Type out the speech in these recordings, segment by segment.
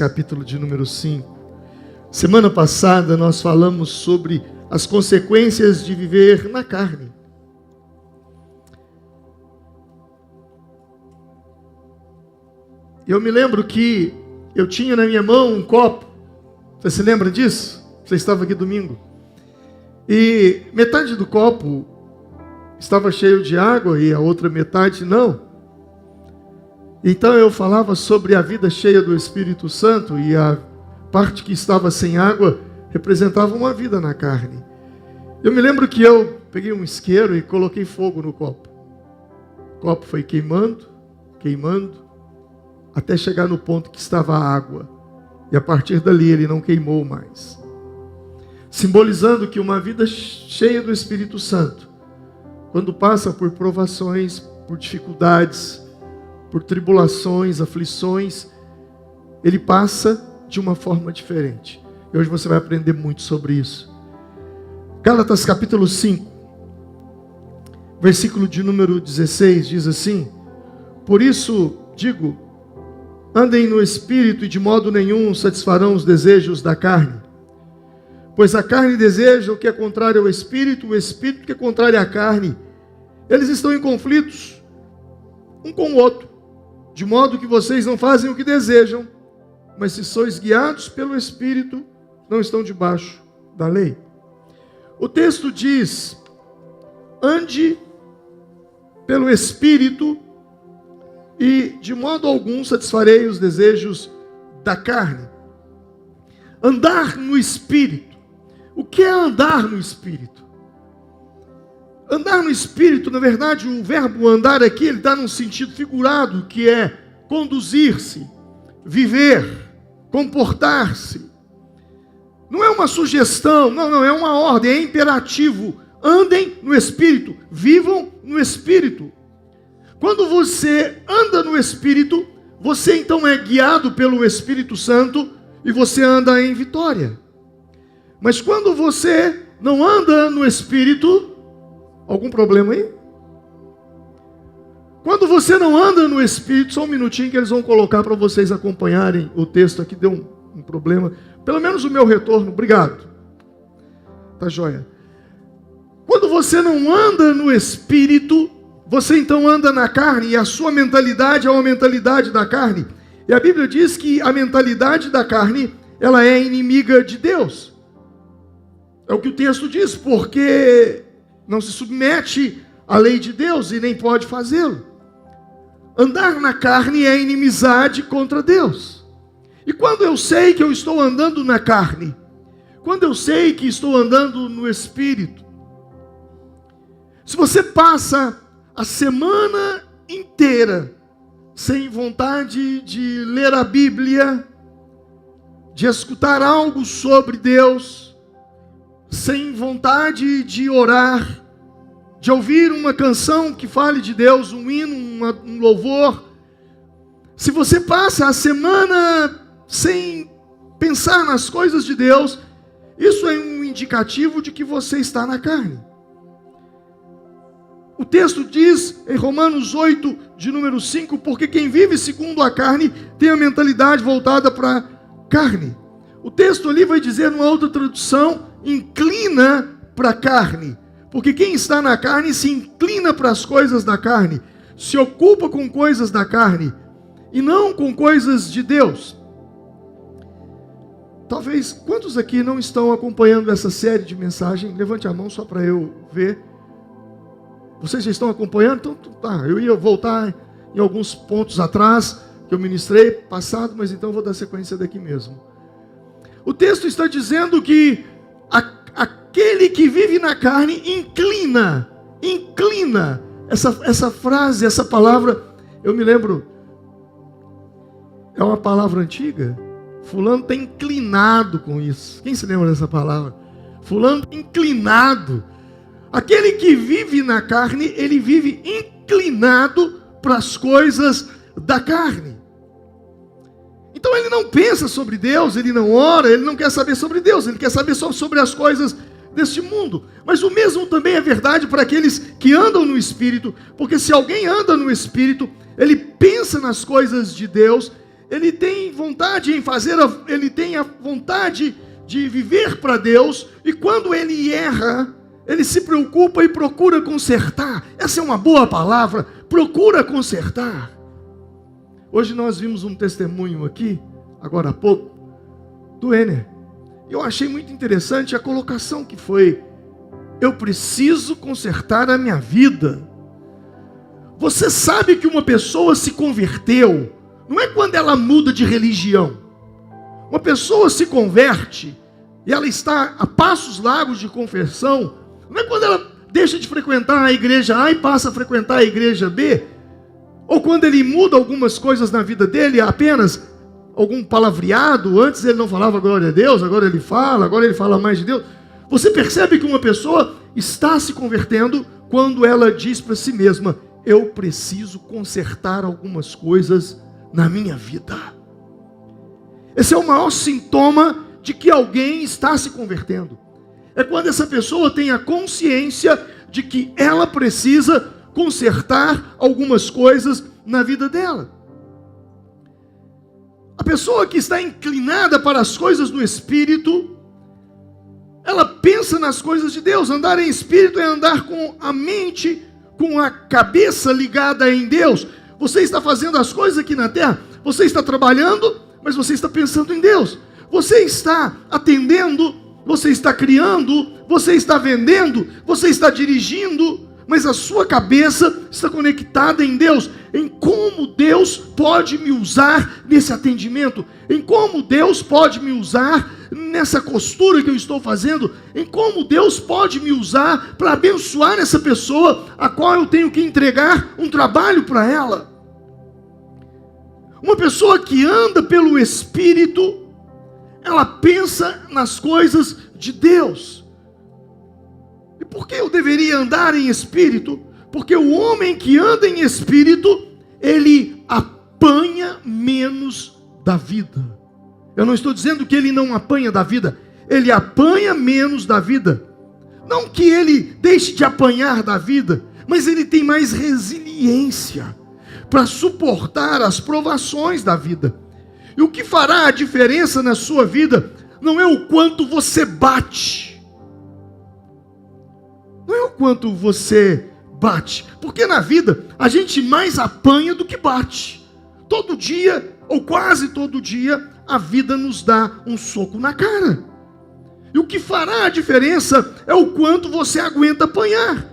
capítulo de número 5. Semana passada nós falamos sobre as consequências de viver na carne. Eu me lembro que eu tinha na minha mão um copo. Você se lembra disso? Você estava aqui domingo. E metade do copo estava cheio de água e a outra metade não. Então eu falava sobre a vida cheia do Espírito Santo e a parte que estava sem água representava uma vida na carne. Eu me lembro que eu peguei um isqueiro e coloquei fogo no copo. O copo foi queimando, até chegar no ponto que estava a água. E a partir dali ele não queimou mais. Simbolizando que uma vida cheia do Espírito Santo, quando passa por provações, por dificuldades, por tribulações, aflições, ele passa de uma forma diferente. E hoje você vai aprender muito sobre isso. Gálatas capítulo 5, versículo de número 16, diz assim: por isso digo, andem no Espírito e de modo nenhum satisfarão os desejos da carne. Pois a carne deseja o que é contrário ao Espírito, o Espírito que é contrário à carne. Eles estão em conflitos, um com o outro, de modo que vocês não fazem o que desejam, mas se sois guiados pelo Espírito, não estão debaixo da lei. O texto diz: ande pelo Espírito e de modo algum satisfarei os desejos da carne. Andar no Espírito. O que é andar no Espírito? Andar no Espírito, na verdade, o verbo andar aqui, ele está num sentido figurado, que é conduzir-se, viver, comportar-se. Não é uma sugestão, não, é uma ordem, é imperativo. Andem no Espírito, vivam no Espírito. Quando você anda no Espírito, você então é guiado pelo Espírito Santo e você anda em vitória. Mas quando você não anda no Espírito, algum problema aí? Quando você não anda no Espírito, só um minutinho que eles vão colocar para vocês acompanharem o texto aqui, deu um problema. Pelo menos o meu retorno, obrigado. Tá joia. Quando você não anda no Espírito, você então anda na carne, e a sua mentalidade é uma mentalidade da carne. E a Bíblia diz que a mentalidade da carne, ela é inimiga de Deus. É o que o texto diz, porque não se submete à lei de Deus e nem pode fazê-lo. Andar na carne é inimizade contra Deus. E quando eu sei que eu estou andando na carne, quando eu sei que estou andando no Espírito, se você passa a semana inteira sem vontade de ler a Bíblia, de escutar algo sobre Deus, sem vontade de orar, de ouvir uma canção que fale de Deus, um hino, um louvor, se você passa a semana sem pensar nas coisas de Deus, isso é um indicativo de que você está na carne. O texto diz em Romanos 8, de número 5, porque quem vive segundo a carne tem a mentalidade voltada para a carne. O texto ali vai dizer, numa outra tradução, inclina para a carne. Porque quem está na carne se inclina para as coisas da carne, se ocupa com coisas da carne e não com coisas de Deus. Talvez, quantos aqui não estão acompanhando essa série de mensagens? Levante a mão só para eu ver. Vocês já estão acompanhando? Então, tá, eu ia voltar em alguns pontos atrás, que eu ministrei, passado, mas então eu vou dar sequência daqui mesmo. O texto está dizendo que aquele que vive na carne inclina. Essa frase, essa palavra, eu me lembro, é uma palavra antiga. Fulano está inclinado com isso. Quem se lembra dessa palavra? Fulano está inclinado. Aquele que vive na carne, ele vive inclinado para as coisas da carne. Então ele não pensa sobre Deus, ele não ora, ele não quer saber sobre Deus, ele quer saber só sobre as coisas deste mundo. Mas o mesmo também é verdade para aqueles que andam no Espírito, porque se alguém anda no Espírito, ele pensa nas coisas de Deus, ele tem vontade em fazer, ele tem a vontade de viver para Deus, e quando ele erra, ele se preocupa e procura consertar. Essa é uma boa palavra, procura consertar. Hoje nós vimos um testemunho aqui, agora há pouco, do Ener. Eu achei muito interessante a colocação que foi: eu preciso consertar a minha vida. Você sabe que uma pessoa se converteu, não é quando ela muda de religião. Uma pessoa se converte e ela está a passos largos de conversão, não é quando ela deixa de frequentar a igreja A e passa a frequentar a igreja B, ou quando ele muda algumas coisas na vida dele, apenas algum palavreado. Antes ele não falava glória a Deus, agora ele fala mais de Deus. Você percebe que uma pessoa está se convertendo quando ela diz para si mesma: eu preciso consertar algumas coisas na minha vida. Esse é o maior sintoma de que alguém está se convertendo. É quando essa pessoa tem a consciência de que ela precisa consertar algumas coisas na vida dela. A pessoa que está inclinada para as coisas do Espírito, ela pensa nas coisas de Deus. Andar em Espírito é andar com a mente, com a cabeça ligada em Deus. Você está fazendo as coisas aqui na terra, você está trabalhando, mas você está pensando em Deus. Você está atendendo, você está criando, você está vendendo, você está dirigindo, mas a sua cabeça está conectada em Deus, em como Deus pode me usar nesse atendimento, em como Deus pode me usar nessa costura que eu estou fazendo, em como Deus pode me usar para abençoar essa pessoa a qual eu tenho que entregar um trabalho para ela. Uma pessoa que anda pelo Espírito, ela pensa nas coisas de Deus. E por que eu deveria andar em Espírito? Porque o homem que anda em Espírito, ele apanha menos da vida. Eu não estou dizendo que ele não apanha da vida, ele apanha menos da vida. Não que ele deixe de apanhar da vida, mas ele tem mais resiliência para suportar as provações da vida. E o que fará a diferença na sua vida não é o quanto você bate, não é o quanto você bate, porque na vida a gente mais apanha do que bate. Todo dia, ou quase todo dia, a vida nos dá um soco na cara. E o que fará a diferença é o quanto você aguenta apanhar.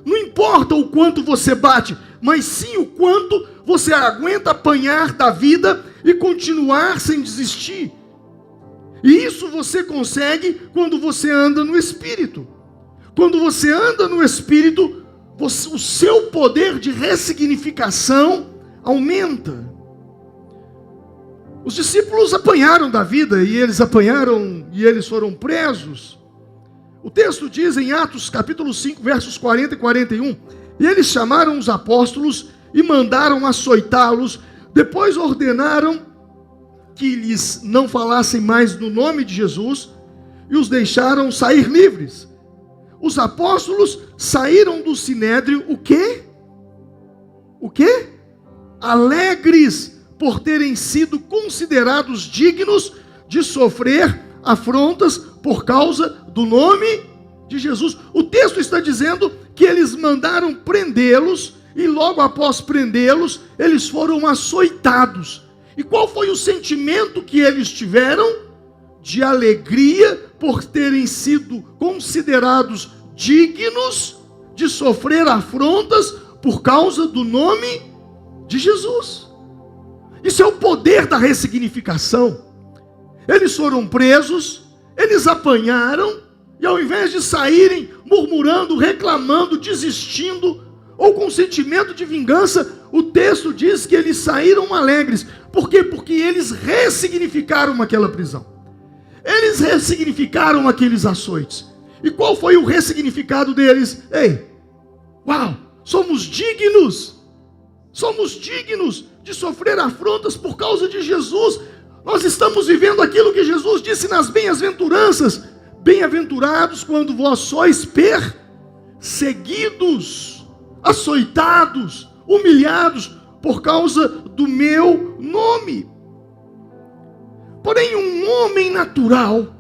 Não importa o quanto você bate, mas sim o quanto você aguenta apanhar da vida e continuar sem desistir. E isso você consegue quando você anda no Espírito. Quando você anda no Espírito, o seu poder de ressignificação aumenta. Os discípulos apanharam da vida, e eles foram presos. O texto diz em Atos capítulo 5, versos 40 e 41, e eles chamaram os apóstolos e mandaram açoitá-los, depois ordenaram que lhes não falassem mais no nome de Jesus, e os deixaram sair livres. Os apóstolos saíram do sinédrio, o quê? O quê? Alegres por terem sido considerados dignos de sofrer afrontas por causa do nome de Jesus. O texto está dizendo que eles mandaram prendê-los, e logo após prendê-los, eles foram açoitados. E qual foi o sentimento que eles tiveram? De alegria por terem sido considerados dignos de sofrer afrontas por causa do nome de Jesus. Isso é o poder da ressignificação. Eles foram presos, eles apanharam, e ao invés de saírem murmurando, reclamando, desistindo, ou com sentimento de vingança, o texto diz que eles saíram alegres. Por quê? Porque eles ressignificaram aquela prisão. Eles ressignificaram aqueles açoites. E qual foi o ressignificado deles? Ei, uau, somos dignos de sofrer afrontas por causa de Jesus. Nós estamos vivendo aquilo que Jesus disse nas bem-aventuranças: bem-aventurados quando vós sois perseguidos, açoitados, humilhados por causa do meu nome. Porém, um homem natural,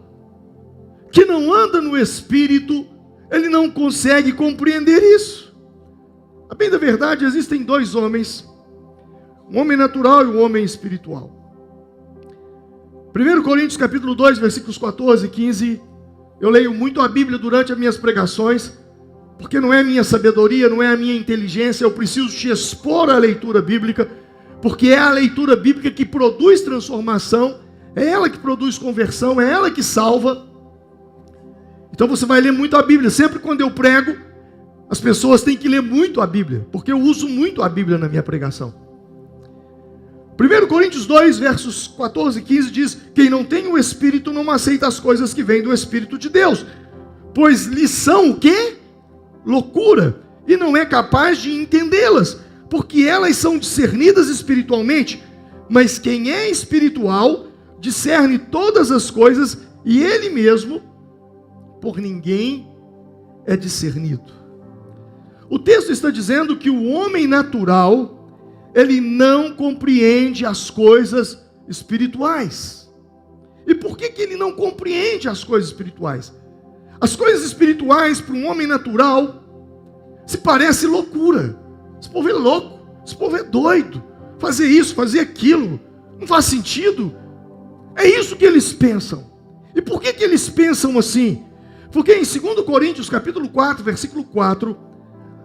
que não anda no Espírito, ele não consegue compreender isso. A bem da verdade, existem dois homens, um homem natural e um homem espiritual. 1 Coríntios capítulo 2, versículos 14 e 15, eu leio muito a Bíblia durante as minhas pregações, porque não é a minha sabedoria, não é a minha inteligência, eu preciso te expor a leitura bíblica, porque é a leitura bíblica que produz transformação, é ela que produz conversão, é ela que salva. Então você vai ler muito a Bíblia. Sempre quando eu prego, as pessoas têm que ler muito a Bíblia, porque eu uso muito a Bíblia na minha pregação. 1 Coríntios 2, versos 14 e 15 diz: quem não tem o Espírito não aceita as coisas que vêm do Espírito de Deus, pois lhes são o quê? Loucura, e não é capaz de entendê-las, porque elas são discernidas espiritualmente. Mas quem é espiritual discerne todas as coisas, e ele mesmo por ninguém é discernido. O texto está dizendo que o homem natural, ele não compreende as coisas espirituais. E por que ele não compreende as coisas espirituais? As coisas espirituais para um homem natural se parece loucura. Esse povo é louco, esse povo é doido. Fazer isso, fazer aquilo, não faz sentido. É isso que eles pensam. E por que eles pensam assim? Porque em 2 Coríntios capítulo 4, versículo 4,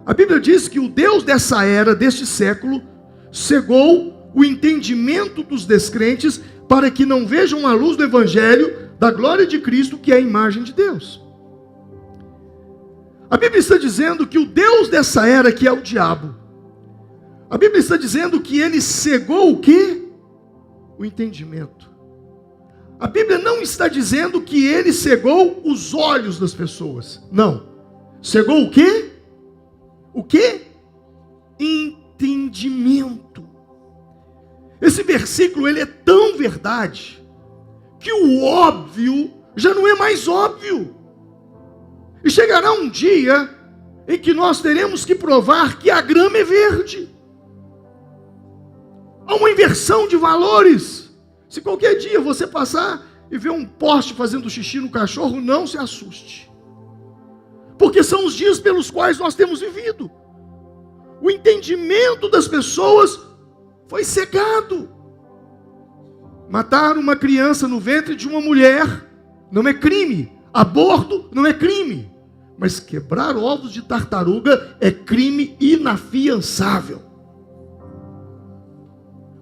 a Bíblia diz que o Deus dessa era, deste século, cegou o entendimento dos descrentes para que não vejam a luz do Evangelho da glória de Cristo, que é a imagem de Deus. A Bíblia está dizendo que o Deus dessa era, que é o diabo, a Bíblia está dizendo que ele cegou o quê? O entendimento. A Bíblia não está dizendo que ele cegou os olhos das pessoas. Não. Cegou o quê? O quê? Entendimento. Esse versículo, ele é tão verdade, que o óbvio já não é mais óbvio. E chegará um dia em que nós teremos que provar que a grama é verde. Há uma inversão de valores. Se qualquer dia você passar e ver um poste fazendo xixi no cachorro, não se assuste. Porque são os dias pelos quais nós temos vivido. O entendimento das pessoas foi cegado. Matar uma criança no ventre de uma mulher não é crime. Aborto não é crime. Mas quebrar ovos de tartaruga é crime inafiançável.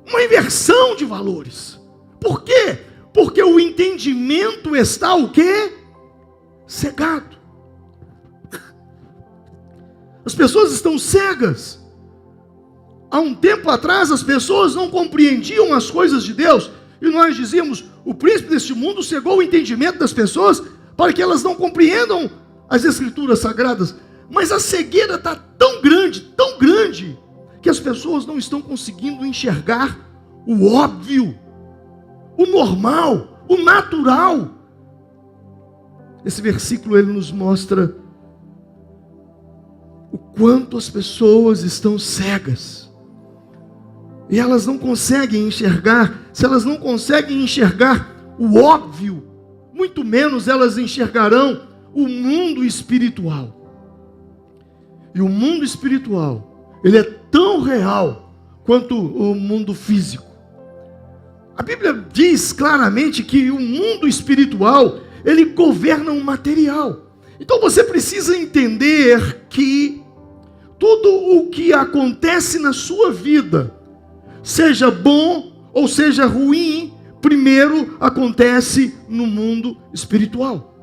Uma inversão de valores. Por quê? Porque o entendimento está o quê? Cegado. As pessoas estão cegas. Há um tempo atrás as pessoas não compreendiam as coisas de Deus. E nós dizíamos, o príncipe deste mundo cegou o entendimento das pessoas para que elas não compreendam as escrituras sagradas. Mas a cegueira está tão grande, que as pessoas não estão conseguindo enxergar o óbvio, o normal, o natural. Esse versículo ele nos mostra o quanto as pessoas estão cegas. E elas não conseguem enxergar. Se elas não conseguem enxergar o óbvio, muito menos elas enxergarão o mundo espiritual. E o mundo espiritual, ele é tão real quanto o mundo físico. A Bíblia diz claramente que o mundo espiritual, ele governa o material. Então você precisa entender que tudo o que acontece na sua vida, seja bom ou seja ruim, primeiro acontece no mundo espiritual.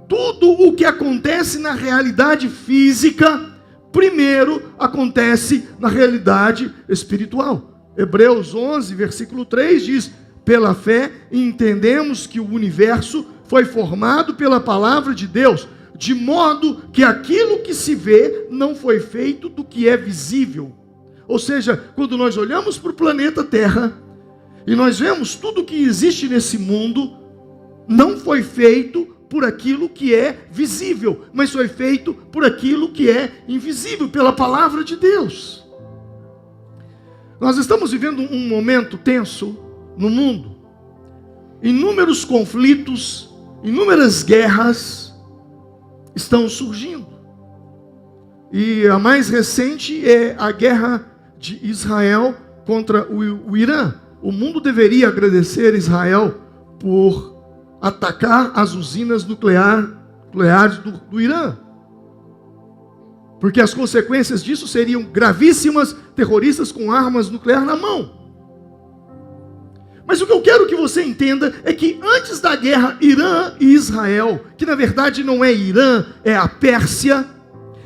Tudo o que acontece na realidade física, primeiro acontece na realidade espiritual. Hebreus 11, versículo 3 diz: pela fé entendemos que o universo foi formado pela palavra de Deus, de modo que aquilo que se vê não foi feito do que é visível. Ou seja, quando nós olhamos para o planeta Terra e nós vemos tudo que existe nesse mundo, não foi feito por aquilo que é visível, mas foi feito por aquilo que é invisível, pela palavra de Deus. Nós estamos vivendo um momento tenso no mundo, inúmeros conflitos, inúmeras guerras estão surgindo. E a mais recente é a guerra de Israel contra o Irã. O mundo deveria agradecer Israel por atacar as usinas nucleares do Irã. Porque as consequências disso seriam gravíssimas, terroristas com armas nucleares na mão. Mas o que eu quero que você entenda é que antes da guerra Irã e Israel, que na verdade não é Irã, é a Pérsia,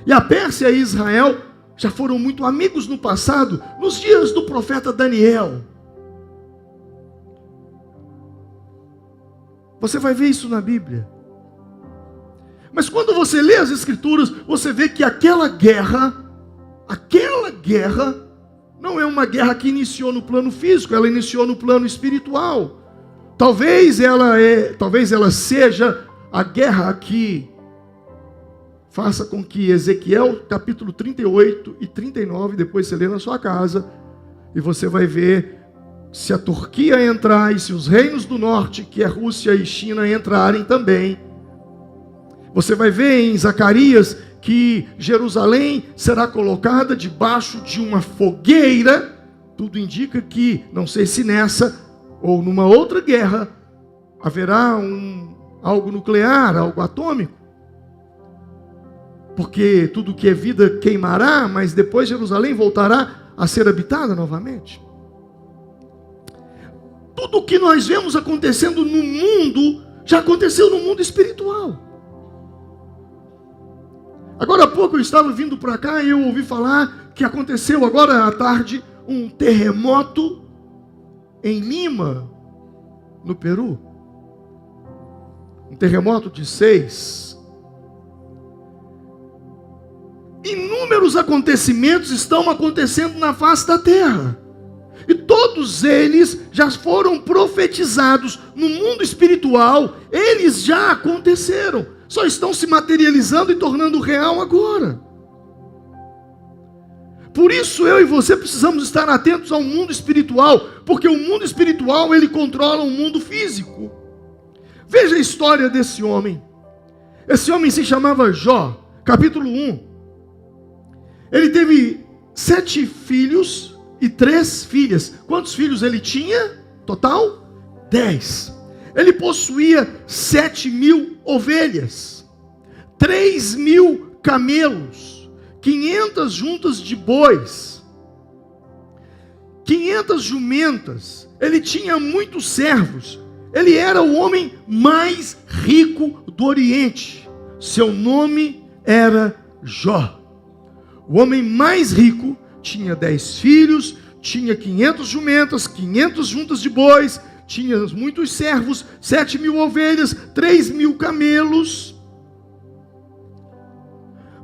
e a Pérsia e Israel já foram muito amigos no passado, nos dias do profeta Daniel. Você vai ver isso na Bíblia. Mas quando você lê as Escrituras, você vê que aquela guerra não é uma guerra que iniciou no plano físico, ela iniciou no plano espiritual. Talvez ela seja a guerra que faça com que Ezequiel, capítulo 38 e 39, depois você lê na sua casa, e você vai ver se a Turquia entrar e se os reinos do norte, que é Rússia e China, entrarem também. Você vai ver em Zacarias que Jerusalém será colocada debaixo de uma fogueira. Tudo indica que, não sei se nessa ou numa outra guerra, haverá algo nuclear, algo atômico. Porque tudo que é vida queimará, mas depois Jerusalém voltará a ser habitada novamente. Tudo o que nós vemos acontecendo no mundo, já aconteceu no mundo espiritual. Agora há pouco eu estava vindo para cá e eu ouvi falar que aconteceu agora à tarde um terremoto em Lima, no Peru. Um terremoto de 6. Inúmeros acontecimentos estão acontecendo na face da terra. E todos eles já foram profetizados no mundo espiritual. Eles já aconteceram. Só estão se materializando e tornando real agora. Por isso eu e você precisamos estar atentos ao mundo espiritual, porque o mundo espiritual ele controla o mundo físico. Veja a história desse homem. Esse homem se chamava Jó, capítulo 1. Ele teve 7 filhos e 3 filhas. Quantos filhos ele tinha? Total? 10. Ele possuía 7.000 ovelhas, 3.000 camelos, 500 juntas de bois, 500 jumentas. Ele tinha muitos servos. Ele era o homem mais rico do Oriente. Seu nome era Jó. O homem mais rico tinha 10 filhos, tinha 500 jumentas, 500 juntas de bois, tinha muitos servos, 7.000 ovelhas, 3.000 camelos.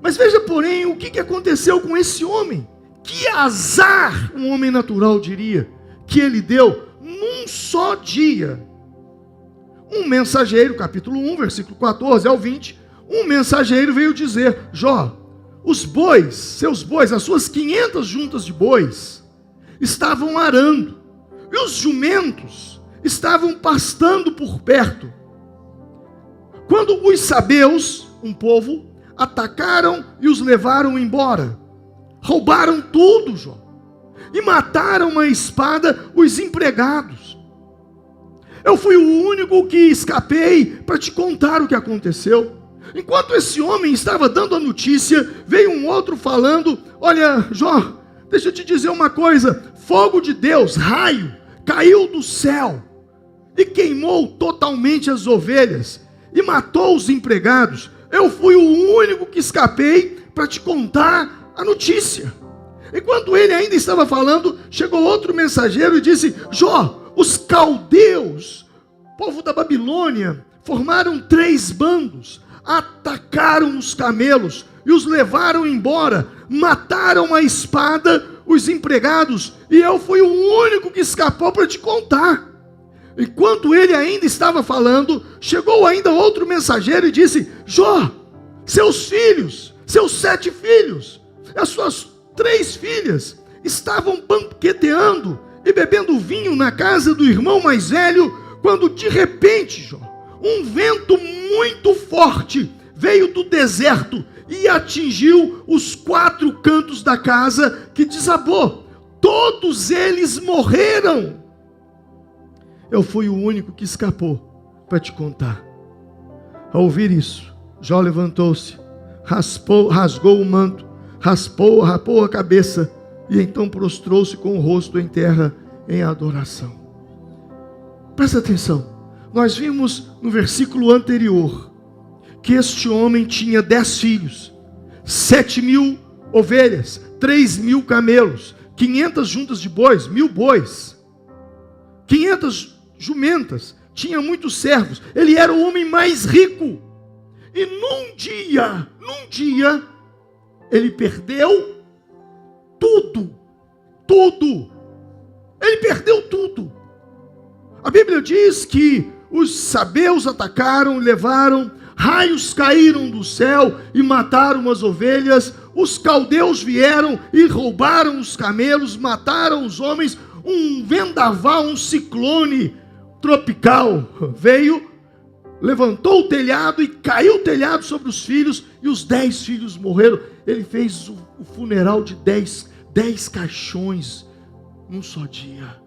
Mas veja, porém, o que aconteceu com esse homem. Que azar, um homem natural diria, que ele deu num só dia. Um mensageiro, capítulo 1, versículo 14 ao 20, um mensageiro veio dizer: Jó, os bois, seus bois, as suas 500 juntas de bois, estavam arando, e os jumentos estavam pastando por perto. Quando os sabeus, um povo, atacaram e os levaram embora, roubaram tudo, Jó, e mataram à espada os empregados. Eu fui o único que escapei para te contar o que aconteceu. Enquanto esse homem estava dando a notícia, veio um outro falando: olha, Jó, deixa eu te dizer uma coisa, fogo de Deus, raio, caiu do céu e queimou totalmente as ovelhas e matou os empregados. Eu fui o único que escapei para te contar a notícia. Enquanto ele ainda estava falando, chegou outro mensageiro e disse: Jó, os caldeus, povo da Babilônia, formaram 3 bandos, atacaram os camelos e os levaram embora, mataram à espada os empregados, e eu fui o único que escapou para te contar. Enquanto ele ainda estava falando, chegou ainda outro mensageiro e disse: Jó, seus filhos, seus 7 filhos, as suas 3 filhas, estavam banqueteando e bebendo vinho na casa do irmão mais velho, quando de repente, Jó, um vento muito forte veio do deserto e atingiu os 4 cantos da casa, que desabou. Todos eles morreram. Eu fui o único que escapou para te contar. Ao ouvir isso, Jó levantou-se, rasgou o manto, rapou a cabeça e então prostrou-se com o rosto em terra em adoração. Presta atenção. Nós vimos no versículo anterior que este homem tinha 10 filhos, 7.000 ovelhas, 3.000 camelos, 500 juntas de bois, 1.000 bois, 500 jumentas, tinha muitos servos. Ele era o homem mais rico. E num dia, ele perdeu tudo. Ele perdeu tudo. A Bíblia diz que os sabeus atacaram, levaram, raios caíram do céu e mataram as ovelhas. Os caldeus vieram e roubaram os camelos, mataram os homens. Um vendaval, um ciclone tropical veio, levantou o telhado e caiu o telhado sobre os filhos, e os 10 filhos morreram. Ele fez o funeral de 10 caixões num só dia.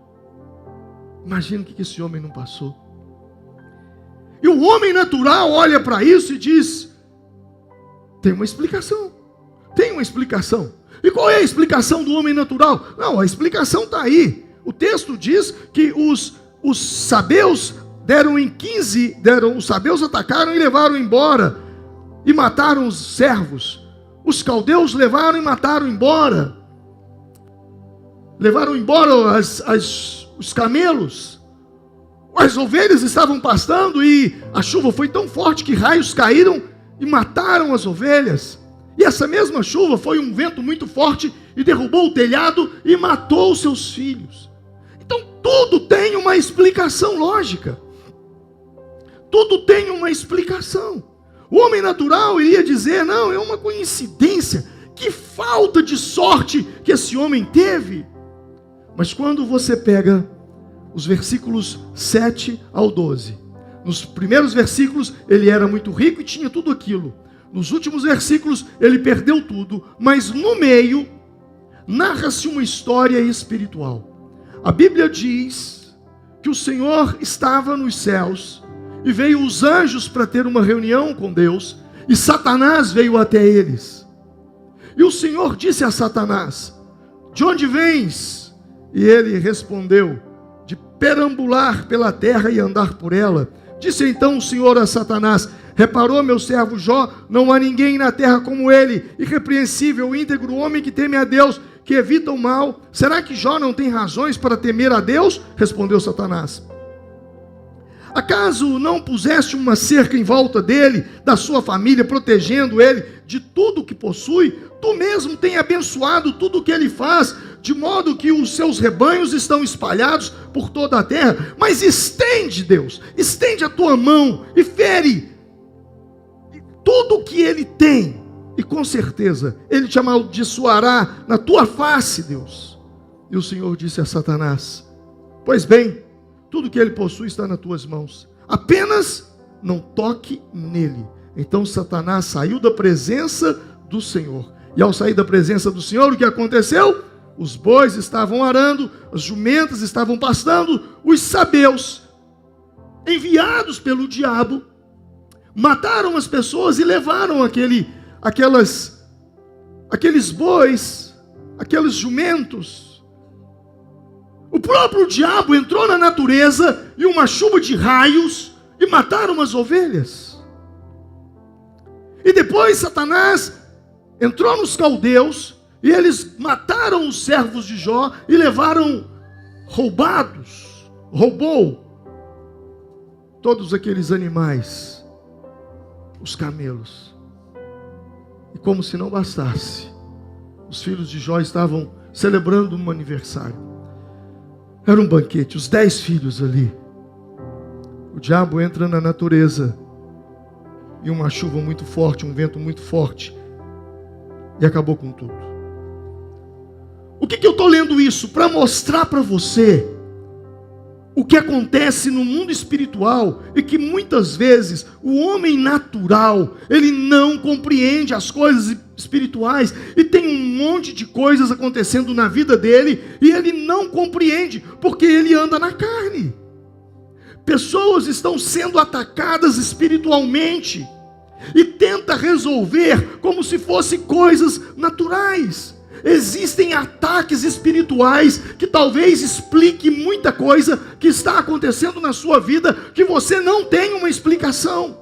Imagina o que esse homem não passou. E o homem natural olha para isso e diz: tem uma explicação. E qual é a explicação do homem natural? Não, a explicação está aí. O texto diz que os sabeus os sabeus atacaram e levaram embora, e mataram os servos. Os caldeus levaram e mataram embora. Levaram embora os camelos. As ovelhas estavam pastando e a chuva foi tão forte que raios caíram e mataram as ovelhas. E essa mesma chuva foi um vento muito forte e derrubou o telhado e matou os seus filhos. Então tudo tem uma explicação lógica. Tudo tem uma explicação. O homem natural iria dizer: não, é uma coincidência. Que falta de sorte que esse homem teve. Mas quando você pega os versículos 7 ao 12, nos primeiros versículos ele era muito rico e tinha tudo aquilo. Nos últimos versículos ele perdeu tudo, mas no meio narra-se uma história espiritual. A Bíblia diz que o Senhor estava nos céus e veio os anjos para ter uma reunião com Deus, e Satanás veio até eles. E o Senhor disse a Satanás: de onde vens? E ele respondeu: de perambular pela terra e andar por ela. Disse então o Senhor a Satanás: reparou meu servo Jó? Não há ninguém na terra como ele, irrepreensível, íntegro, homem que teme a Deus, que evita o mal. Será que Jó não tem razões para temer a Deus? Respondeu Satanás. Acaso não puseste uma cerca em volta dele, da sua família, protegendo ele de tudo que possui? Tu mesmo tem abençoado tudo o que ele faz, de modo que os seus rebanhos estão espalhados por toda a terra. Mas estende, Deus, estende a tua mão e fere tudo o que ele tem, e com certeza ele te amaldiçoará na tua face, Deus. E o Senhor disse a Satanás: pois bem, tudo que ele possui está nas tuas mãos, apenas não toque nele. Então Satanás saiu da presença do Senhor. E ao sair da presença do Senhor, o que aconteceu? Os bois estavam arando, as jumentas estavam pastando, os sabeus, enviados pelo diabo, mataram as pessoas e levaram aqueles bois, aqueles jumentos. O próprio diabo entrou na natureza e uma chuva de raios e mataram as ovelhas. E depois Satanás entrou nos caldeus e eles mataram os servos de Jó e roubou todos aqueles animais, os camelos. E como se não bastasse, os filhos de Jó estavam celebrando um aniversário. Era um banquete, os 10 filhos ali. O diabo entra na natureza e uma chuva muito forte, um vento muito forte, e acabou com tudo. O que eu estou lendo isso? Para mostrar para você o que acontece no mundo espiritual é que muitas vezes o homem natural, ele não compreende as coisas espirituais e tem um monte de coisas acontecendo na vida dele e ele não compreende porque ele anda na carne. Pessoas estão sendo atacadas espiritualmente e tenta resolver como se fossem coisas naturais. Existem ataques espirituais que talvez explique muita coisa que está acontecendo na sua vida que você não tem uma explicação.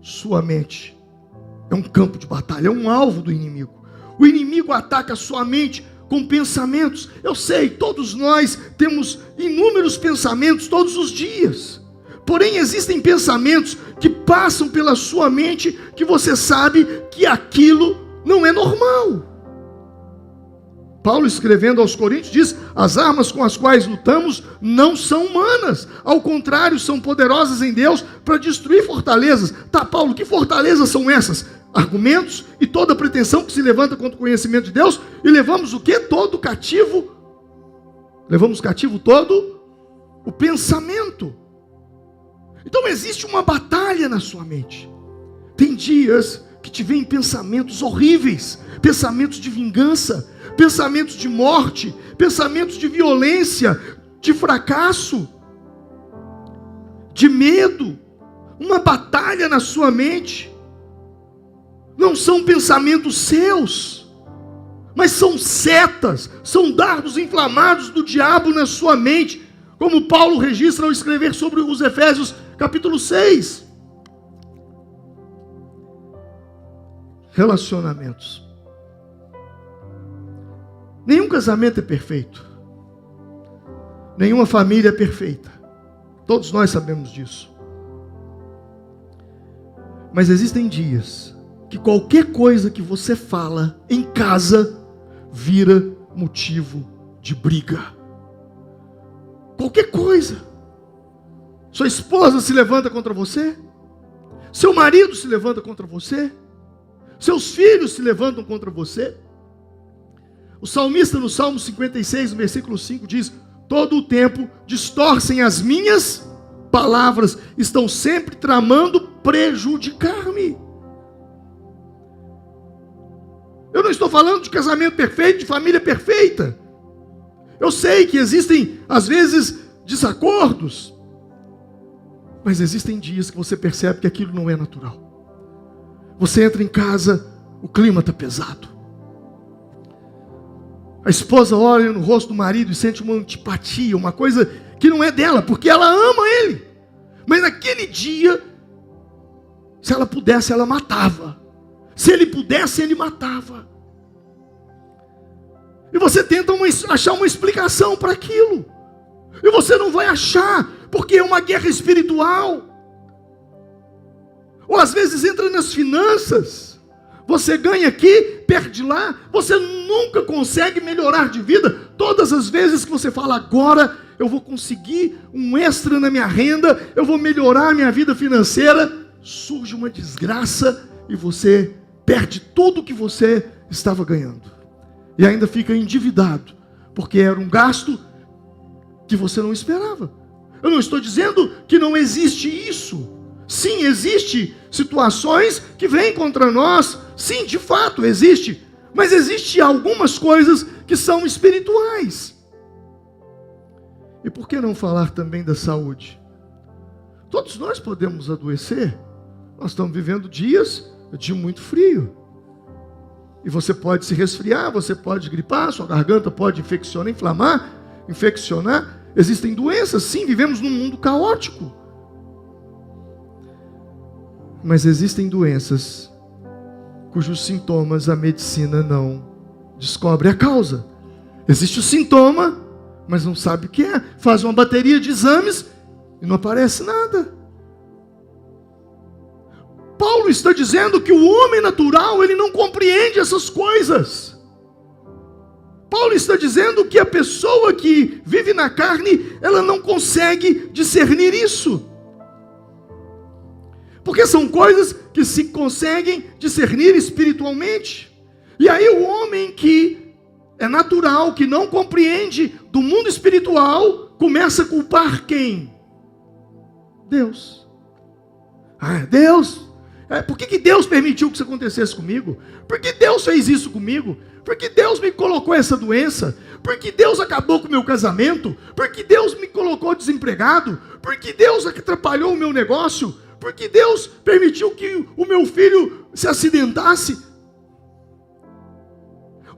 Sua mente é um campo de batalha, é um alvo do inimigo. O inimigo ataca a sua mente com pensamentos. Eu sei, todos nós temos inúmeros pensamentos todos os dias. Porém, existem pensamentos que passam pela sua mente que você sabe que aquilo não é normal. Paulo, escrevendo aos Coríntios, diz: as armas com as quais lutamos não são humanas. Ao contrário, são poderosas em Deus para destruir fortalezas. Tá, Paulo, que fortalezas são essas? Argumentos e toda pretensão que se levanta contra o conhecimento de Deus. E levamos o quê? Todo cativo. Levamos cativo todo o pensamento. Então existe uma batalha na sua mente. Tem dias que te vêm pensamentos horríveis, pensamentos de vingança, pensamentos de morte, pensamentos de violência, de fracasso, de medo, uma batalha na sua mente. Não são pensamentos seus, mas são setas, são dardos inflamados do diabo na sua mente, como Paulo registra ao escrever sobre os Efésios capítulo 6. Relacionamentos. Nenhum casamento é perfeito. Nenhuma família é perfeita. Todos nós sabemos disso. Mas existem dias que qualquer coisa que você fala em casa vira motivo de briga. Qualquer coisa. Sua esposa se levanta contra você? Seu marido se levanta contra você? Seus filhos se levantam contra você? O salmista no Salmo 56, no versículo 5 diz: todo o tempo distorcem as minhas palavras, estão sempre tramando prejudicar-me. Eu não estou falando de casamento perfeito, de família perfeita. Eu sei que existem, às vezes, desacordos. Mas existem dias que você percebe que aquilo não é natural. Você entra em casa, o clima está pesado. A esposa olha no rosto do marido e sente uma antipatia, uma coisa que não é dela, porque ela ama ele. Mas naquele dia, se ela pudesse, ela matava. Se ele pudesse, ele matava. E você tenta achar uma explicação para aquilo. E você não vai achar, porque é uma guerra espiritual. Ou às vezes entra nas finanças. Você ganha aqui, perde lá. Você nunca consegue melhorar de vida. Todas as vezes que você fala, agora eu vou conseguir um extra na minha renda, eu vou melhorar a minha vida financeira, surge uma desgraça e você perde tudo que você estava ganhando. E ainda fica endividado, porque era um gasto que você não esperava. Eu não estou dizendo que não existe isso. Sim, existe situações que vêm contra nós. Sim, de fato, existe. Mas existe algumas coisas que são espirituais. E por que não falar também da saúde? Todos nós podemos adoecer. Nós estamos vivendo dias de muito frio. E você pode se resfriar, você pode gripar, sua garganta pode infeccionar. Existem doenças, sim, vivemos num mundo caótico. Mas existem doenças cujos sintomas a medicina não descobre a causa. Existe o sintoma, mas não sabe o que é. Faz uma bateria de exames e não aparece nada. Paulo está dizendo que o homem natural, ele não compreende essas coisas. Paulo está dizendo que a pessoa que vive na carne, ela não consegue discernir isso. Porque são coisas que se conseguem discernir espiritualmente. E aí o homem que é natural que não compreende do mundo espiritual, começa a culpar quem? Deus. Deus. Por que Deus permitiu que isso acontecesse comigo? Por que Deus fez isso comigo? Por que Deus me colocou essa doença? Por que Deus acabou com o meu casamento? Por que Deus me colocou desempregado? Por que Deus atrapalhou o meu negócio? Por que Deus permitiu que o meu filho se acidentasse?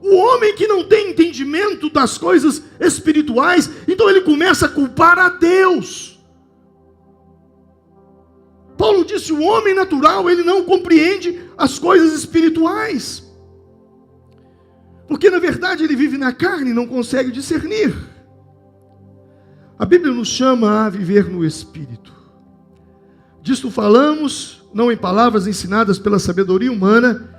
O homem que não tem entendimento das coisas espirituais, então ele começa a culpar a Deus. Paulo disse, o homem natural, ele não compreende as coisas espirituais. Porque na verdade ele vive na carne e não consegue discernir. A Bíblia nos chama a viver no Espírito. Disto falamos, não em palavras ensinadas pela sabedoria humana,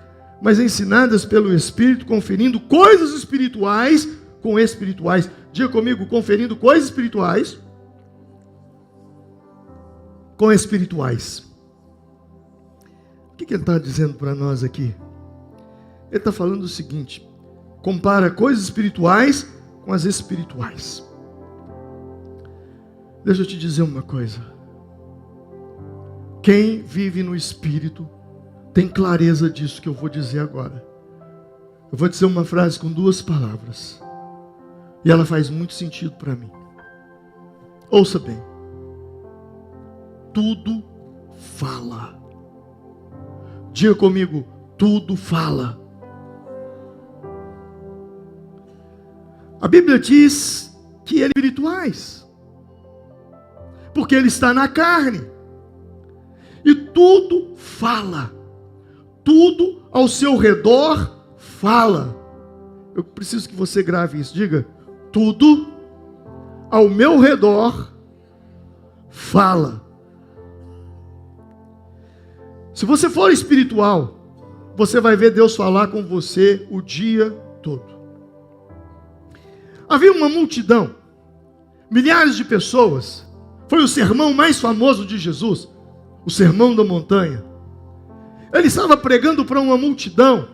mas ensinadas pelo Espírito, conferindo coisas espirituais com espirituais. Diga comigo, conferindo coisas espirituais com espirituais. O que ele está dizendo para nós aqui? Ele está falando o seguinte: compara coisas espirituais com as espirituais. Deixa eu te dizer uma coisa. Quem vive no Espírito tem clareza disso que eu vou dizer agora. Eu vou dizer uma frase com 2 palavras. E ela faz muito sentido para mim. Ouça bem. Tudo fala. Diga comigo, tudo fala. A Bíblia diz que ele é espirituais, porque ele está na carne. E tudo fala. Tudo ao seu redor fala. Eu preciso que você grave isso. Diga, tudo ao meu redor fala. Se você for espiritual, você vai ver Deus falar com você o dia todo. Havia uma multidão, milhares de pessoas. Foi o sermão mais famoso de Jesus, o Sermão da Montanha. Ele estava pregando para uma multidão.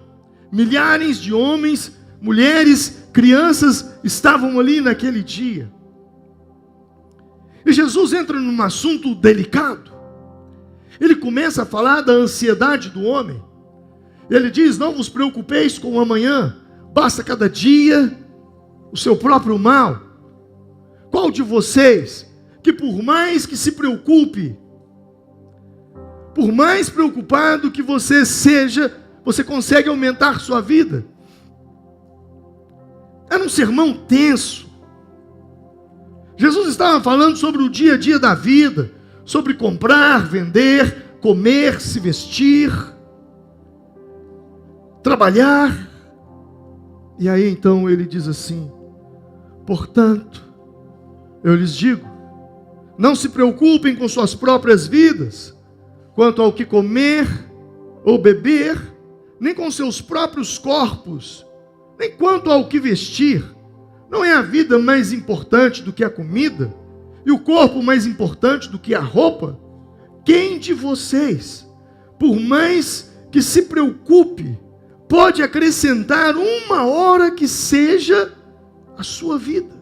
Milhares de homens, mulheres, crianças estavam ali naquele dia. E Jesus entra num assunto delicado. Ele começa a falar da ansiedade do homem. Ele diz, não vos preocupeis com o amanhã, basta cada dia o seu próprio mal. Qual de vocês, que por mais que se preocupe, por mais preocupado que você seja, você consegue aumentar sua vida? Era um sermão tenso. Jesus estava falando sobre o dia a dia da vida, sobre comprar, vender, comer, se vestir, trabalhar. E aí então ele diz assim, portanto, eu lhes digo, não se preocupem com suas próprias vidas, quanto ao que comer ou beber, nem com seus próprios corpos, nem quanto ao que vestir. Não é a vida mais importante do que a comida, e o corpo mais importante do que a roupa? Quem de vocês, por mais que se preocupe, pode acrescentar 1 hora que seja a sua vida?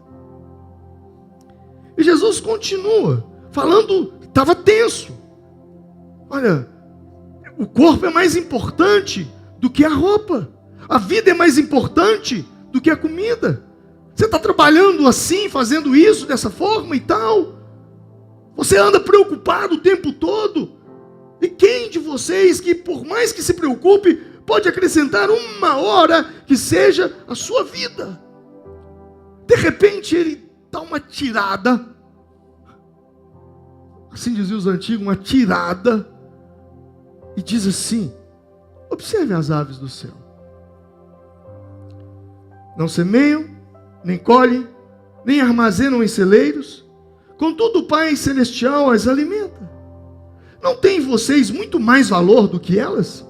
E Jesus continua falando, estava tenso. Olha, o corpo é mais importante do que a roupa. A vida é mais importante do que a comida. Você está trabalhando assim, fazendo isso, dessa forma e tal. Você anda preocupado o tempo todo. E quem de vocês que, por mais que se preocupe, pode acrescentar 1 hora que seja a sua vida? De repente ele dá uma tirada. Assim diziam os antigos, uma tirada. E diz assim, observe as aves do céu. Não semeiam, nem colhem, nem armazenam em celeiros, contudo o Pai Celestial as alimenta. Não têm vocês muito mais valor do que elas?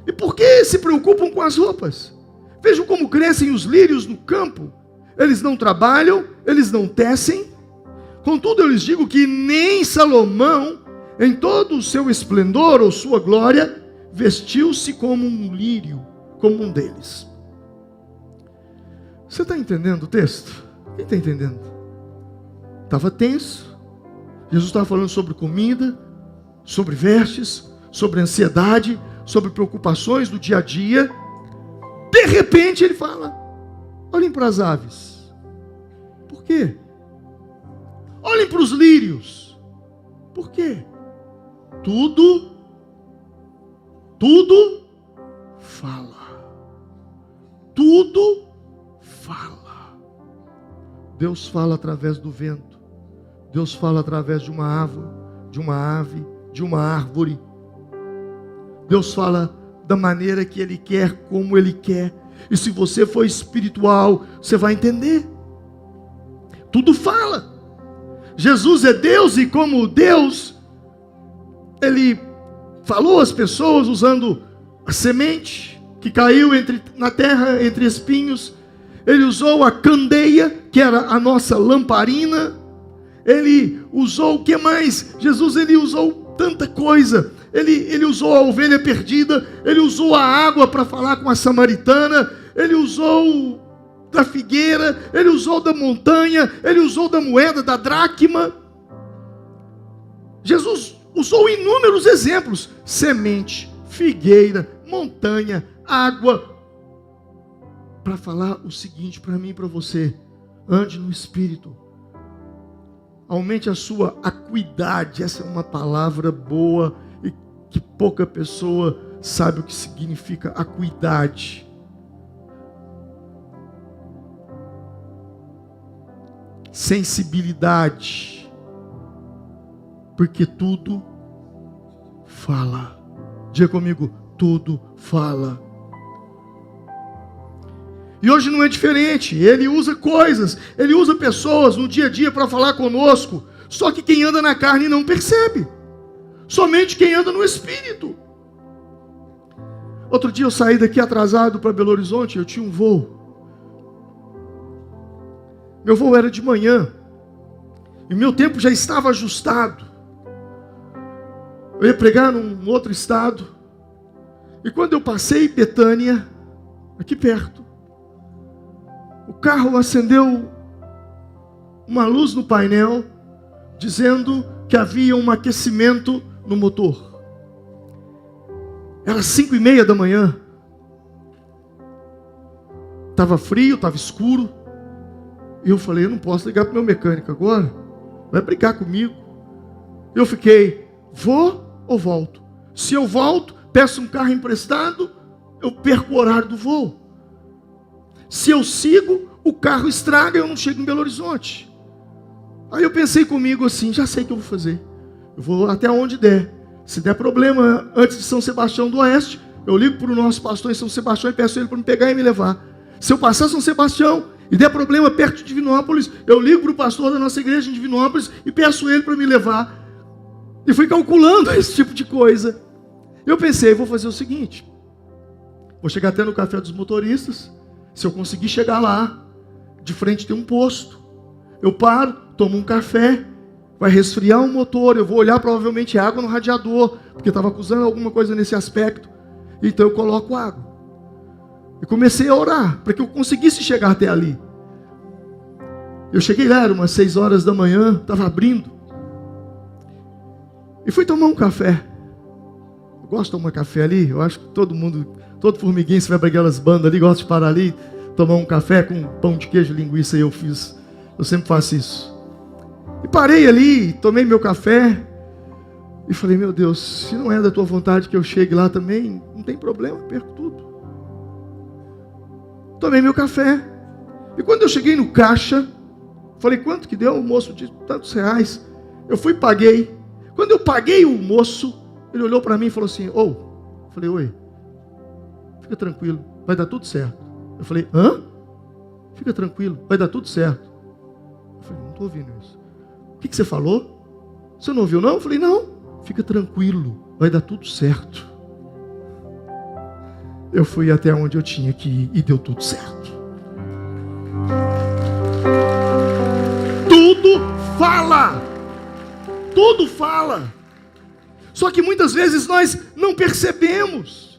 E por que se preocupam com as roupas? Vejam como crescem os lírios no campo. Eles não trabalham, eles não tecem. Contudo eu lhes digo que nem Salomão, em todo o seu esplendor ou sua glória, vestiu-se como um lírio, como um deles. Você está entendendo o texto? Quem está entendendo? Estava tenso. Jesus estava falando sobre comida, sobre vestes, sobre ansiedade, sobre preocupações do dia a dia. De repente ele fala: olhem para as aves. Por quê? Olhem para os lírios. Por quê? Tudo fala. Tudo fala. Deus fala através do vento. Deus fala através de uma árvore, de uma ave, de uma árvore. Deus fala da maneira que Ele quer, como Ele quer. E se você for espiritual, você vai entender. Tudo fala. Jesus é Deus e como Deus, Ele falou às pessoas usando a semente que caiu na terra entre espinhos. Ele usou a candeia, que era a nossa lamparina. Ele usou o que mais? Jesus, Ele usou tanta coisa. Ele usou a ovelha perdida. Ele usou a água para falar com a samaritana. Ele usou da figueira. Ele usou da montanha. Ele usou da moeda, da dracma. Jesus usou inúmeros exemplos. Semente, figueira, montanha, água. Para falar o seguinte para mim e para você: ande no Espírito. Aumente a sua acuidade. Essa é uma palavra boa e que pouca pessoa sabe o que significa acuidade. Sensibilidade. Porque tudo fala. Diga comigo: tudo fala. E hoje não é diferente. Ele usa coisas, Ele usa pessoas no dia a dia para falar conosco. Só que quem anda na carne não percebe. Somente quem anda no Espírito. Outro dia eu saí daqui atrasado para Belo Horizonte. Eu tinha um voo. Meu voo era de manhã. E meu tempo já estava ajustado. Eu ia pregar num outro estado. E quando eu passei Betânia, aqui perto, o carro acendeu uma luz no painel, dizendo que havia um aquecimento no motor. Era 5:30 da manhã. Estava frio, estava escuro. E eu falei: eu não posso ligar para o meu mecânico agora. Vai brigar comigo. Eu fiquei: vou ou volto? Se eu volto, peço um carro emprestado, eu perco o horário do voo. Se eu sigo, o carro estraga e eu não chego em Belo Horizonte. Aí eu pensei comigo assim: já sei o que eu vou fazer. Eu vou até onde der. Se der problema antes de São Sebastião do Oeste, eu ligo para o nosso pastor em São Sebastião e peço ele para me pegar e me levar. Se eu passar São Sebastião e der problema perto de Divinópolis, eu ligo para o pastor da nossa igreja em Divinópolis e peço ele para me levar. E fui calculando esse tipo de coisa. Eu pensei: vou fazer o seguinte. Vou chegar até no café dos motoristas. Se eu conseguir chegar lá, de frente tem um posto. Eu paro, tomo um café, vai resfriar o motor, eu vou olhar provavelmente água no radiador, porque estava acusando alguma coisa nesse aspecto. Então eu coloco água. E comecei a orar, para que eu conseguisse chegar até ali. Eu cheguei lá, era umas 6 horas da manhã, estava abrindo. E fui tomar um café. Eu gosto de tomar café ali, eu acho que todo formiguinho, se vai para aquelas bandas ali, gosta de parar ali, tomar um café com pão de queijo e linguiça, eu sempre faço isso. E parei ali, tomei meu café, e falei: meu Deus, se não é da tua vontade que eu chegue lá também, não tem problema, perco tudo. Tomei meu café, e quando eu cheguei no caixa, falei: quanto que deu? O moço disse: tantos reais. Eu fui e paguei. Quando eu paguei o moço, ele olhou para mim e falou assim: falei: oi. Fica tranquilo, vai dar tudo certo. Eu falei: hã? Fica tranquilo, vai dar tudo certo. Eu falei: não estou ouvindo isso. O que você falou? Você não ouviu não? Eu falei: não, fica tranquilo, vai dar tudo certo. Eu fui até onde eu tinha que ir e deu tudo certo. Tudo fala. Tudo fala. Só que muitas vezes nós não percebemos.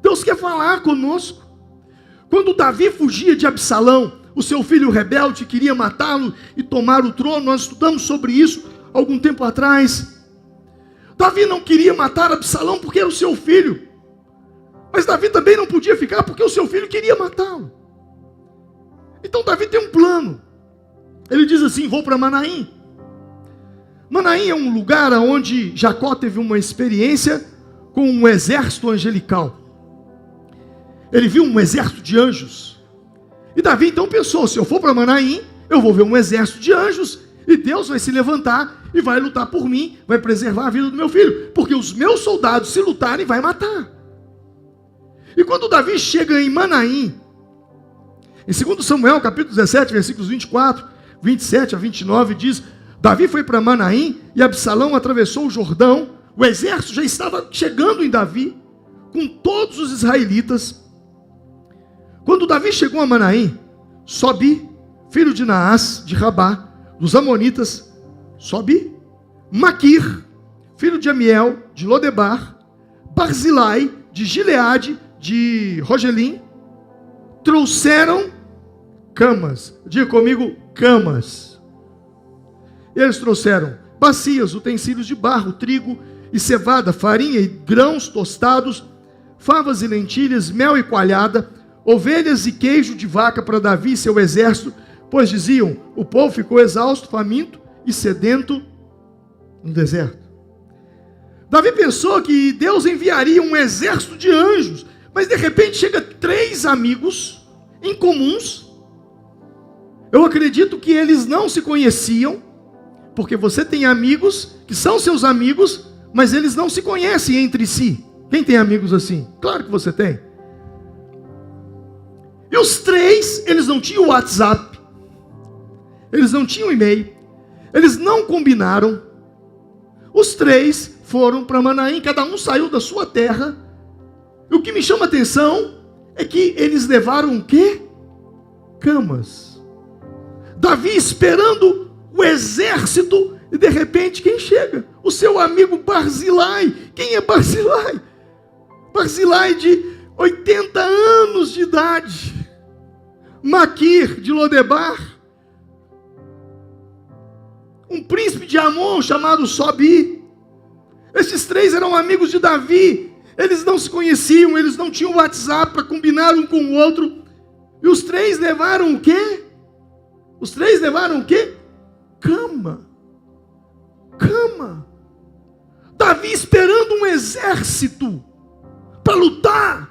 Deus quer falar conosco. Quando Davi fugia de Absalão, o seu filho rebelde, queria matá-lo e tomar o trono. Nós estudamos sobre isso algum tempo atrás. Davi não queria matar Absalão porque era o seu filho, mas Davi também não podia ficar porque o seu filho queria matá-lo. Então Davi tem um plano. Ele diz assim: vou para Manaim. Manaim é um lugar onde Jacó teve uma experiência com um exército angelical. Ele viu um exército de anjos. E Davi então pensou: se eu for para Manaim, eu vou ver um exército de anjos, e Deus vai se levantar e vai lutar por mim, vai preservar a vida do meu filho, porque os meus soldados, se lutarem, vai matar. E quando Davi chega em Manaim, em 2 Samuel, capítulo 17, versículos 24, 27 a 29, diz: Davi foi para Manaim e Absalão atravessou o Jordão. O exército já estava chegando em Davi, com todos os israelitas. Quando Davi chegou a Manaim, Sobi, filho de Naás, de Rabá, dos Amonitas, Sobi, Maquir, filho de Amiel, de Lodebar, Barzilai, de Gileade, de Rogelim, trouxeram camas. Diga comigo, camas. Eles trouxeram bacias, utensílios de barro, trigo e cevada, farinha e grãos tostados, favas e lentilhas, mel e coalhada, ovelhas e queijo de vaca para Davi e seu exército, pois diziam: o povo ficou exausto, faminto e sedento no deserto. Davi pensou que Deus enviaria um exército de anjos, mas de repente chega 3 amigos incomuns. Eu acredito que eles não se conheciam, porque você tem amigos que são seus amigos, mas eles não se conhecem entre si. Quem tem amigos assim? Claro que você tem. E os 3, eles não tinham WhatsApp, eles não tinham e-mail, eles não combinaram. Os 3 foram para Manaim, cada um saiu da sua terra. E o que me chama a atenção é que eles levaram o quê? Camas. Davi esperando o exército, e de repente quem chega? O seu amigo Barzilai. Quem é Barzilai? Barzilai de 80 anos de idade. Maquir de Lodebar. Um príncipe de Amon chamado Sobi. Esses 3 eram amigos de Davi. Eles não se conheciam, eles não tinham WhatsApp para combinar um com o outro. E os 3 levaram o quê? Os 3 levaram o quê? Cama. Cama. Davi esperando um exército para lutar.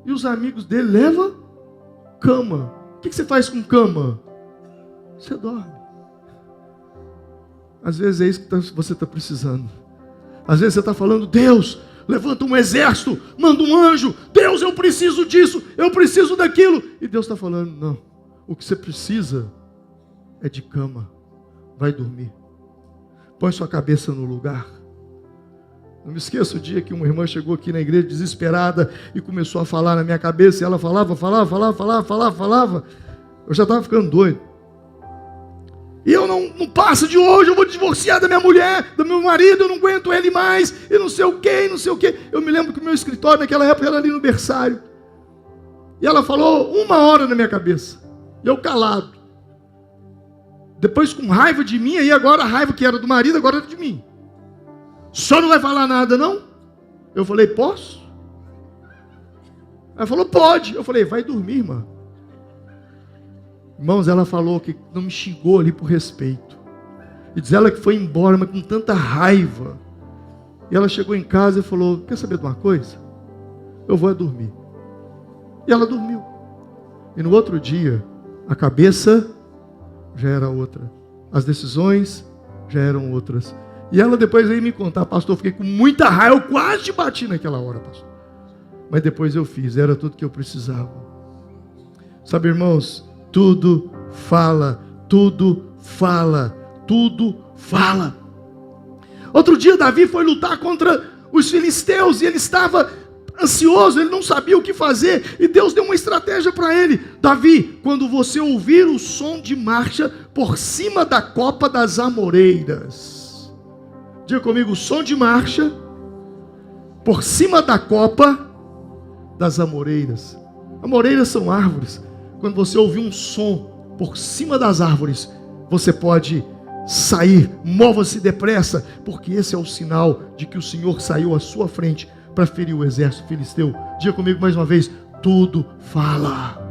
E os amigos dele levam cama. O que você faz com cama? Você dorme. Às vezes é isso que você está precisando. Às vezes você está falando: Deus, levanta um exército, manda um anjo. Deus, eu preciso disso, eu preciso daquilo. E Deus está falando: não, o que você precisa é de cama. Vai dormir. Põe sua cabeça no lugar. Não me esqueço o dia que uma irmã chegou aqui na igreja desesperada e começou a falar na minha cabeça. E ela falava. Eu já estava ficando doido. E eu não passa de hoje, eu vou divorciar da minha mulher, do meu marido, eu não aguento ele mais, e não sei o quê. Eu me lembro que o meu escritório naquela época era ali no berçário. E ela falou 1 hora na minha cabeça. E eu calado. Depois com raiva de mim, e agora a raiva que era do marido, agora era de mim. Só não vai falar nada, não? Eu falei: posso? Ela falou: pode. Eu falei: vai dormir, irmã. Irmãos, ela falou que não me xingou ali por respeito. E diz ela que foi embora, mas com tanta raiva. E ela chegou em casa e falou: quer saber de uma coisa? Eu vou dormir. E ela dormiu. E no outro dia, a cabeça já era outra. As decisões já eram outras. E ela depois veio me contar: pastor, eu fiquei com muita raiva, eu quase bati naquela hora, pastor. Mas depois eu fiz, era tudo que eu precisava. Sabe, irmãos, tudo fala, tudo fala, tudo fala. Outro dia Davi foi lutar contra os filisteus e ele estava ansioso, ele não sabia o que fazer, e Deus deu uma estratégia para ele: Davi, quando você ouvir o som de marcha por cima da copa das amoreiras, diga comigo: som de marcha por cima da copa das amoreiras. Amoreiras são árvores. quando você ouvir um som por cima das árvores, você pode sair, mova-se depressa, porque esse é o sinal de que o Senhor saiu à sua frente para ferir o exército filisteu. Diga comigo mais uma vez: tudo fala.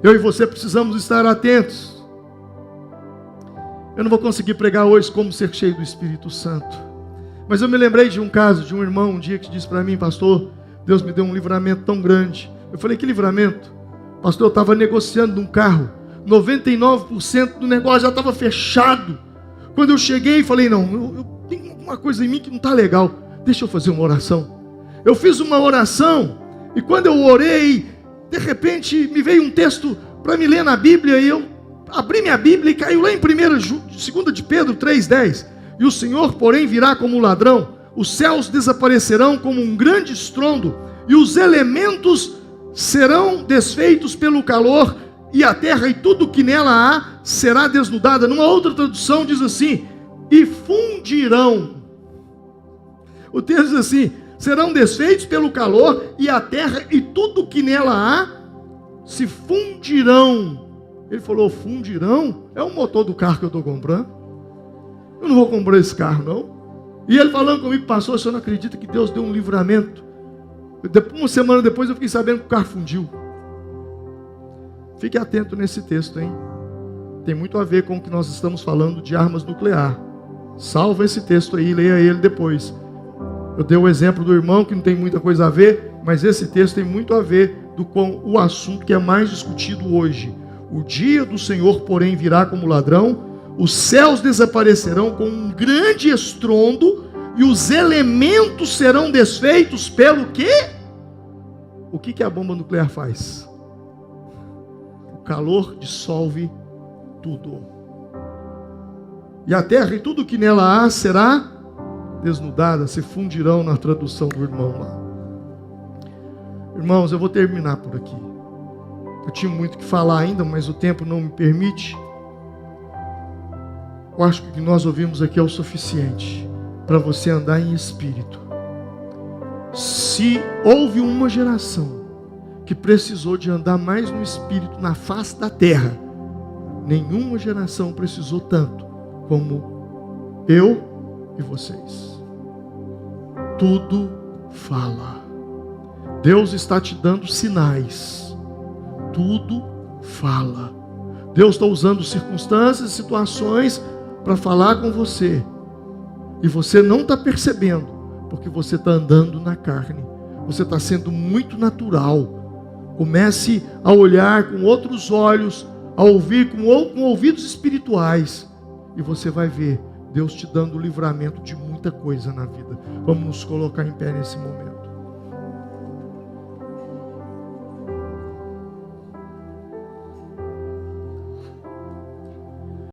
Eu e você precisamos estar atentos. Eu não vou conseguir pregar hoje como ser cheio do Espírito Santo, mas eu me lembrei de um caso de um irmão um dia que disse para mim: pastor, Deus me deu um livramento tão grande. Eu falei: que livramento? Pastor, eu estava negociando um carro, 99% do negócio já estava fechado. Quando eu cheguei e falei: não, eu tenho uma coisa em mim que não está legal, deixa eu fazer uma oração. Eu fiz uma oração, e quando eu orei, de repente me veio um texto para me ler na Bíblia, e eu abri minha Bíblia e caiu lá em 2 de Pedro 3,10. E o Senhor, porém, virá como um ladrão, os céus desaparecerão como um grande estrondo, e os elementos serão desfeitos pelo calor, e a terra e tudo que nela há será desnudada. Numa outra tradução diz assim: e fundirão. O texto diz assim: serão desfeitos pelo calor, e a terra e tudo que nela há se fundirão. Ele falou: fundirão? É o motor do carro que eu estou comprando. Eu não vou comprar esse carro, não. E ele falando comigo: pastor, o senhor não acredita que Deus deu um livramento? Uma semana depois eu fiquei sabendo que o carro fundiu. Fique atento nesse texto, hein? Tem muito a ver com o que nós estamos falando de armas nucleares. Salva esse texto aí, leia ele depois. Eu dei o exemplo do irmão que não tem muita coisa a ver, mas esse texto tem muito a ver com o assunto que é mais discutido hoje. O dia do Senhor, porém, virá como ladrão, os céus desaparecerão com um grande estrondo, e os elementos serão desfeitos pelo quê? O que a bomba nuclear faz? O calor dissolve tudo. E a terra e tudo que nela há será desnudada, se fundirão, na tradução do irmão lá. Irmãos, eu vou terminar por aqui. Eu tinha muito que falar ainda, mas o tempo não me permite. Eu acho que o que nós ouvimos aqui é o suficiente para você andar em espírito. Se houve uma geração que precisou de andar mais no espírito na face da terra, nenhuma geração precisou tanto como eu e vocês. Tudo fala. Deus está te dando sinais. Tudo fala. Deus está usando circunstâncias, situações para falar com você. E você não está percebendo, porque você está andando na carne. Você está sendo muito natural. Comece a olhar com outros olhos, a ouvir com ouvidos espirituais. E você vai ver Deus te dando livramento de muita coisa na vida. Vamos nos colocar em pé nesse momento.